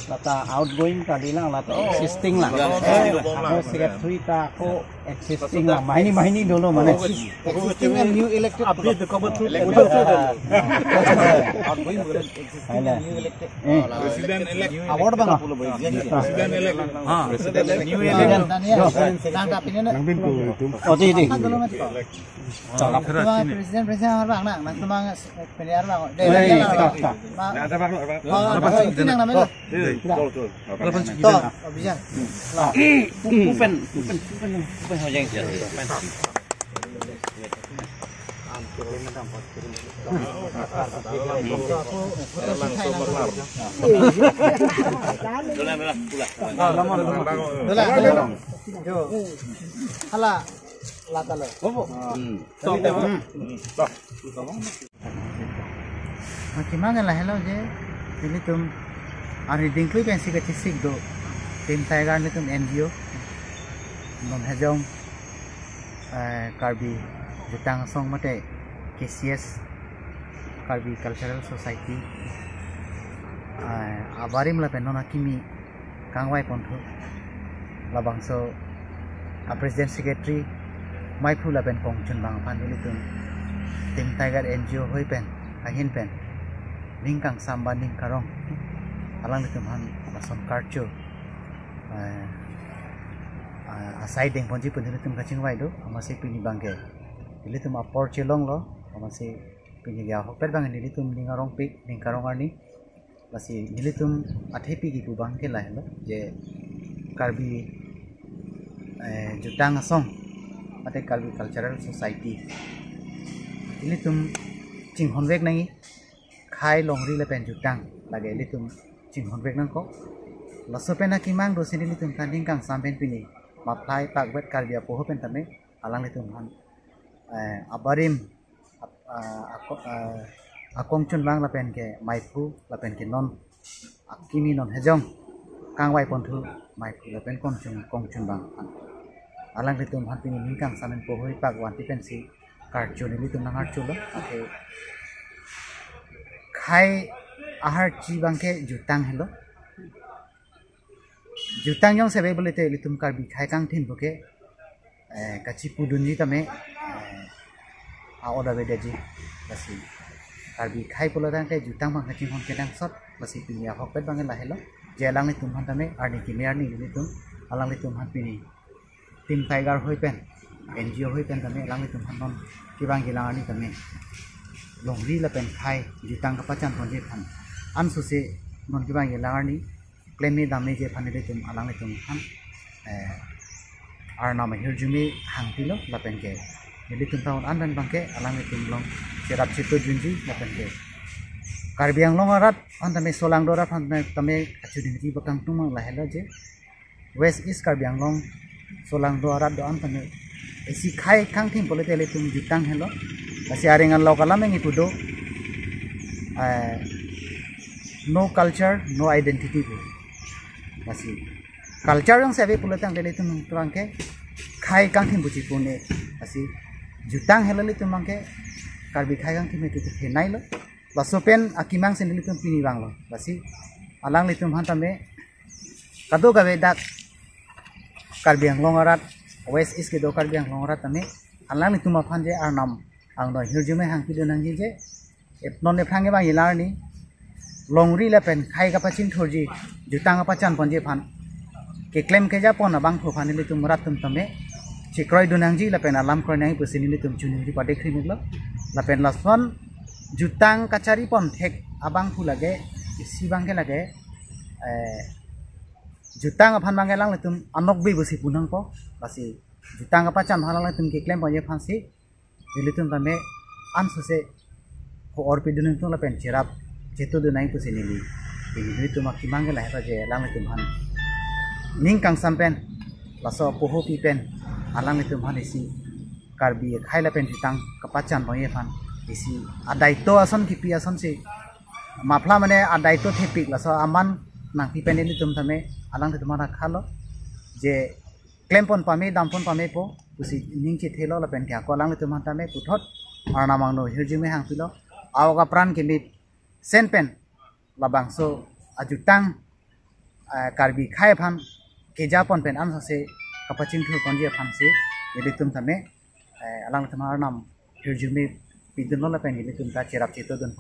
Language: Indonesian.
Lata outgoing tadi lang, lata existing lang. Ako secretary ta ako existing lang. Mahini dulu mana. Existing and new elected. Update the cover through. Outgoing bukan existing new elected. President elect. Award bang? President elect. President new elect. Sedang tapi ni. Oh di. Presiden har bang nang tumang penyiar bang. Ada bang. Itu yang namanya. Toh, bisa. Pupen hojeng. Gimana lah hello je. Ini tuh Ari dingkli pensi ke cisik do tim tiger ni tum NGO non hajong karbi jutang song mate KCS Karbi Cultural Society abarim la penona kimi kangwai pontu labangso President Secretary Maipu la pen kongchun bang pan ini tum tim tiger NGO hoi pen ahin pen ningkang samba ning karong alang itu man lason karcho asai deng ponji pun itu kacing wai do masih pini bangke ini tuh apor celong lo masih pini gaya hokper bang ini tuh ningarong pik ningkarong arni masih ini tuh athepi gitu bangke lah lo je Karbi jutang asong ate Karbi Cultural Society ini tuh cing honwek nangi khai longri le pen jutang lagi ini tuh cing honbek nang ko laso pena kimang do sini litum tanding kang sampen pini maplai tak bet Karbi apo pen tame alang litum han abarim akong chun bang lapen ke Maipu lapen ke non akimi non hejong kang wai pontu Maipu lapen kong chun bang alang litum han pini ningkang samen po hoi pak wan ti pensi karcho ni litum nang archo lo ake khai ahar chi bangke jutang hello jutang yang sebe boleh te litum Karbi khai kang thin boke kachi pudunji tame oda beda ji basi Karbi khai pola dang te jutang bang kaching hon kedang sot basi pinia hokpet bang la hello je alang litum han tame arni ki mer ni litum alang litum han pini tim tiger hoi pen NGO hoi pen tame alang litum han non ki bang gilang ani tame longri la pen khai jutang ka pachan ponje phan an susi non ki bang gilang ani claim damne je phane le tum alang le tum han ar nama hirjumi hangpilo la pen ke le tum taun an dan bangke alang le tum long serap situ junji la pen ke Karbi ang long arat an tame solang dora phan tame achuding ji bakang tum la hello je West East Karbi ang long solang do arat do an tame esi khai kang thim pole te le tum jutang hello basi arengan lokala mengi pudo no culture no identity basi culture yang sebe puletang dele tum trangke khai kang thim buci pune basi jutang helali tum mangke Karbi khai kang thim itu henai lo lasopen akimang sendeli tum pini bang lo basi alang litum hantame kado gawe dak Karbi ang longarat West East ke do Karbi ang longarat tame alang litum aphan je arnam ang do hirjume hang pido nang je non ne phange bang ilar ni longri la pen khai ka pachin thorji jutang ka pachan ponje phan ke claim ke ja pon bang pho phani le tum rat tum tame chikroi dunang ji la pen alam kroi nai pusini le tum chuni ji pade khri niklo la pen lason jutang kachari pon thek abang phu lage si bang ke lage jutang aphan bang lang le tum anok bi busi punang po basi jutang ka pachan halang le tum ke claim ponje phan si le tum tame an suse ko or pi dunang tum la pen chirap jeto do nai pusini li ini tu mak kimang la heta je lang tum han ning kang sampen laso poho pi pen alang tum han isi Karbi khai la pen jutang kapachan boye phan isi adai to ason ki pi ason si mafla mane adai to thepik laso aman nang pi pen ni tum thame alang tum mana khalo je claim pon pame dam pon pame po usi ning chi thelo la pen kya ko alang tum han tame puthot arnamang no hirjime hang pilo awaga pran kimit senpen labangso ajutang karbi khai phan kejapon pen am se kapaching thu konje phan se yelitum tame alang thamar nam hirjime pidun la pen yelitum ta cherap chito dun